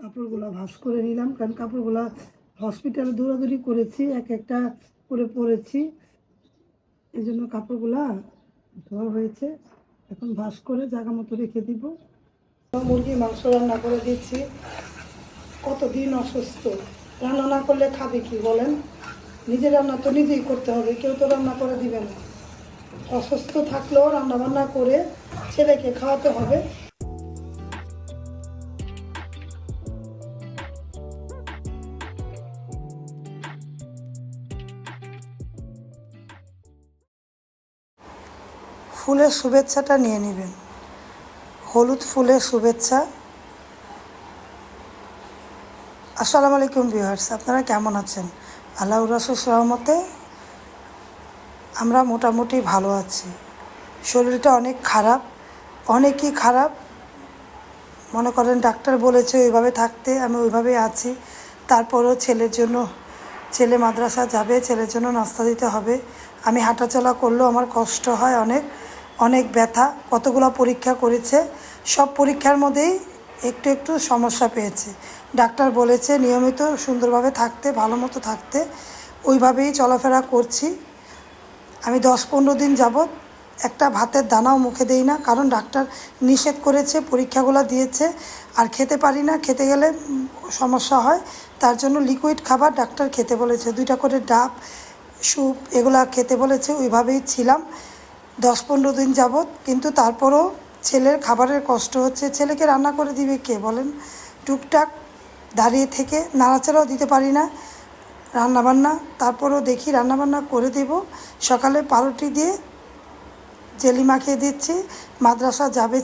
কাপড়গুলো ভাঁজ করে নিলাম, কারণ কাপড়গুলো হসপিটালে দৌড়াদৌড়ি করেছি, একটা করে পরেছি, এই জন্য কাপড়গুলা ধোয়া হয়েছে। এখন ভাঁজ করে জায়গা মতো রেখে দিব। মুরগি মাংস রান্না করে দিচ্ছি। কতদিন অসুস্থ, রান্না না করলে খাবে কি বলেন? নিজের রান্না তো নিজেই করতে হবে, কেউ তো রান্না করে দিবে না। অসুস্থ থাকলেও রান্না বান্না করে ছেলেকে খাওয়াতে হবে। ফুলের শুভেচ্ছাটা নিয়ে নেবেন। হলুদ ফুলের শুভেচ্ছা। আসসালামু আলাইকুম ভিউয়ার্স, আপনারা কেমন আছেন? আল্লাহর অশেষ রহমতে আমরা মোটামুটি ভালো আছি। শরীরটা অনেক খারাপ, অনেকই খারাপ। মনে করেন ডাক্তার বলেছে ওইভাবে থাকতে, আমি ওইভাবেই আছি। তারপরেও ছেলে মাদ্রাসা যাবে, ছেলের জন্য নাস্তা দিতে হবে। আমি হাঁটাচলা করলেও আমার কষ্ট হয়, অনেক অনেক ব্যথা। কতগুলো পরীক্ষা করেছে, সব পরীক্ষার মধ্যেই একটু একটু সমস্যা পেয়েছে। ডাক্তার বলেছে নিয়মিত সুন্দরভাবে থাকতে, ভালো মতো থাকতে, ওইভাবেই চলাফেরা করছি। আমি 10-15 দিন যাবৎ একটা ভাতের দানাও মুখে দেই না, কারণ ডাক্তার নিষেধ করেছে, পরীক্ষাগুলো দিয়েছে। আর খেতে পারি না, খেতে গেলে সমস্যা হয়। তার জন্য লিকুইড খাবার ডাক্তার খেতে বলেছে, 2টা করে ডাব, স্যুপ এগুলা খেতে বলেছে। ওইভাবেই ছিলাম 10-15 দিন যাবৎ। কিন্তু তারপরও ছেলের খাবারের কষ্ট হচ্ছে। ছেলেকে রান্না করে দিবে কে বলেন? টুকটাক দাঁড়িয়ে থেকে নাড়াচাড়াও দিতে পারি না রান্নাবান্না। তারপরেও দেখি রান্নাবান্না করে দেব। সকালে পাউরুটি দিয়ে জেলি মাখিয়ে দিচ্ছি। মাদ্রাসা যাবে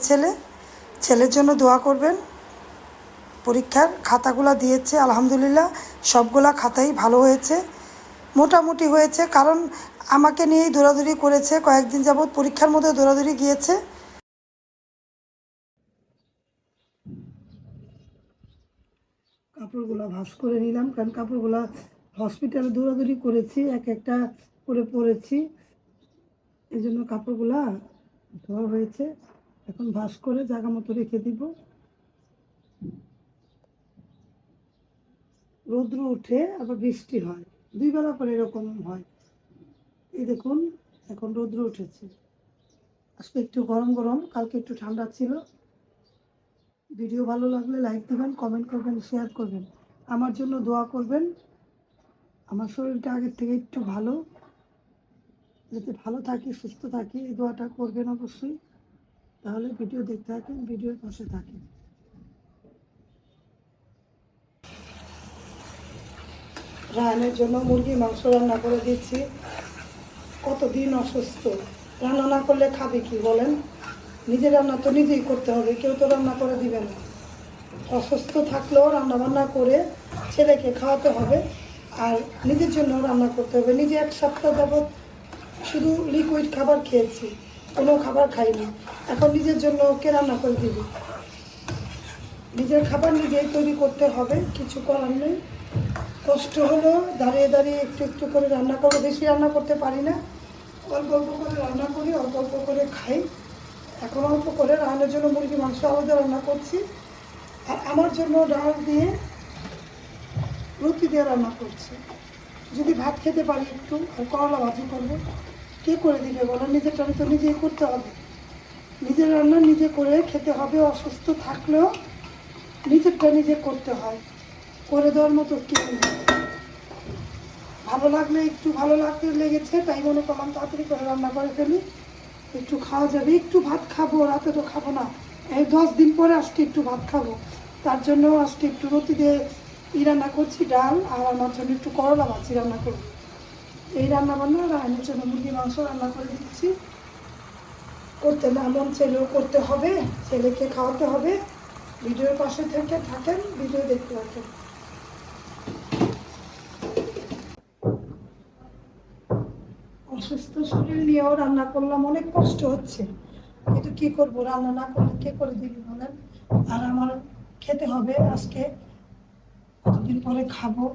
ছেলের জন্য দোয়া করবেন। পরীক্ষার খাতাগুলো দিয়েছে, আলহামদুলিল্লাহ সবগুলা খাতাই ভালো হয়েছে, মোটামুটি হয়েছে। কারণ আমাকে নিয়েই দৌড়াদৌড়ি করেছে, কয়েকদিন যাবৎ পরীক্ষার মধ্যে দৌড়াদৌড়ি গিয়েছে। কাপড়গুলো ভাঁজ করে নিলাম, কারণ কাপড়গুলো হসপিটালে দৌড়াদৌড়ি করেছি, একটা করে পরেছি, এই জন্য কাপড়গুলা ধোয়া হয়েছে। এখন ভাঁজ করে জায়গা মতো রেখে দিব। রৌদ্র উঠে আবার বৃষ্টি হয়, 2 বেলা করে এরকম হয়। এই দেখুন এখন রৌদ্র উঠেছে। আজকে একটু গরম গরম, কালকে একটু ঠান্ডা ছিল। ভিডিও ভালো লাগলে লাইক দেবেন, কমেন্ট করবেন, শেয়ার করবেন, আমার জন্য দোয়া করবেন। আমার শরীরটা আগের থেকে একটু ভালো, যাতে ভালো থাকি, সুস্থ থাকি, এই দোয়াটা করবেন অবশ্যই। তাহলে ভিডিও দেখতে থাকেন, ভিডিওর পাশে থাকেন। রায়নের জন্য মুরগি মাংস রান্না করে দিচ্ছি। কতদিন অসুস্থ, রান্না না করলে খাবে কি বলেন? নিজের রান্না তো নিজেই করতে হবে, কেউ তো রান্না করে দিবে না। অসুস্থ থাকলেও রান্না বান্না করে ছেলেকে খাওয়াতে হবে, আর নিজের জন্য রান্না করতে হবে। নিজে 1 সপ্তাহ যাবৎ শুধু লিকুইড খাবার খেয়েছি, কোনো খাবার খাইনি। এখন নিজের জন্য কে রান্না করে দিবে? নিজের খাবার নিজেই তৈরি করতে হবে, কিছু করার নেই। কষ্ট হলো, দাঁড়িয়ে দাঁড়িয়ে একটু একটু করে রান্না করবো। বেশি রান্না করতে পারি না, অল্প অল্প করে রান্না করি, অল্প অল্প করে খাই। এখন অল্প করে রান্নার জন্য মুরগি মাংস আলাদা রান্না করছি, আর আমার জন্য ডাল দিয়ে রুটি দিয়ে রান্না করছি। যদি ভাত খেতে পারি একটু, আর করলা ভাজি করবো। কে করে দিবে বলো? নিজেরটা তো নিজেই করতে হবে। নিজের রান্না নিজে করে খেতে হবে। অসুস্থ থাকলেও নিজেরটা নিজে করতে হয়, করে দেওয়ার মতো কেউ নেই। ভালো লাগলে একটু ভালো লেগেছে, তাই মনে করলাম তাড়াতাড়ি করে রান্না করে ফেলি, একটু খাওয়া যাবে। একটু ভাত খাবো, রাতে তো খাবো না। এই 10 দিন পরে আজকে একটু ভাত খাবো, তার জন্য আজকে একটু রুটি দিয়ে রান্না করছি, ডাল, আর আমার জন্য একটু করলা ভাজি রান্না করবো। এই রান্না বান্না রান্নার জন্য মুরগি মাংস রান্না করে দিচ্ছি। করতে না মন ছেলেও করতে হবে, ছেলেকে খাওয়াতে হবে। ভিডিওর পাশে থেকে থাকেন, ভিডিও দেখতে থাকেন। অসুস্থ শরীর নিয়েও রান্না করলাম, অনেক কষ্ট হচ্ছে, কিন্তু কি করবো? রান্না না করলে কে করে দিবি বলেন? আর আমার খেতে হবে আজকে, কতদিন পরে খাবো।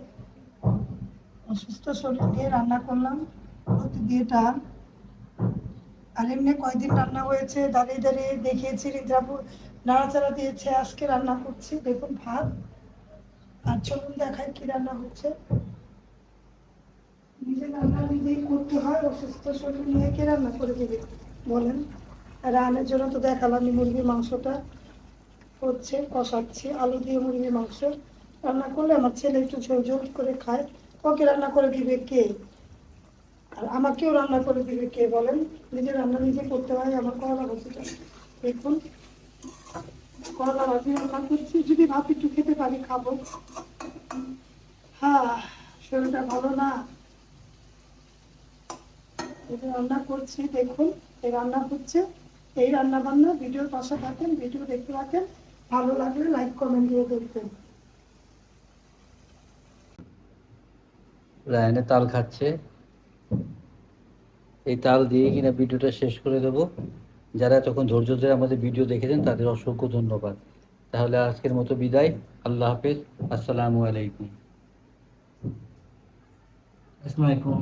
অসুস্থ শরীর নিয়ে রান্না করলাম, রুটি দিয়ে ডাল। আর এমনি কয়দিন রান্না হয়েছে, দাঁড়িয়ে দাঁড়িয়ে দেখিয়েছি, রিদ্রাপুর নাড়াচাড়া দিয়েছে। আজকে রান্না করছি, দেখুন ভাত, আর চলুন দেখায় কি রান্না হচ্ছে। নিজে রান্না নিজেই করতে হয়, অসুস্থ শরীর নিয়ে কে রান্না করে দেবে বলেন। রান্নার জন্য তো দেখালাম মুরগির মাংসটা হচ্ছে, কষাচ্ছি আলু দিয়ে মুরগির মাংস রান্না করলে আমার ছেলে একটু ঝোল ঝোল করে খায়। ওকে রান্না করে দিবে কে? আর আমাকেও রান্না করে দিবে কে বলেন? নিজে রান্না নিজে করতে হয়। আমার করলা ভাজিটা দেখুন, করলা ভাজি রান্না করছি, যদি ভাত একটু খেতে পারি খাবো। হ্যাঁ, শরীরটা ভালো না, এই যে রান্না করছি দেখুন, এই রান্না হচ্ছে, এই রান্না বান্না ভিডিওর পাশে থাকেন, ভিডিও দেখতে থাকেন, ভালো লাগলে লাইক কমেন্ট দিয়ে দেখবেন। রায়নে তাল খাচ্ছে, এই তাল দিয়ে কিনা ভিডিওটা শেষ করে দেব। যারা তখন ধৈর্য ধরে আমাদের ভিডিও দেখেছেন তাদের অসংখ্য ধন্যবাদ। তাহলে আজকের মতো বিদায়। আল্লাহ হাফেজ। আসসালামু আলাইকুম। আসসালামু আলাইকুম।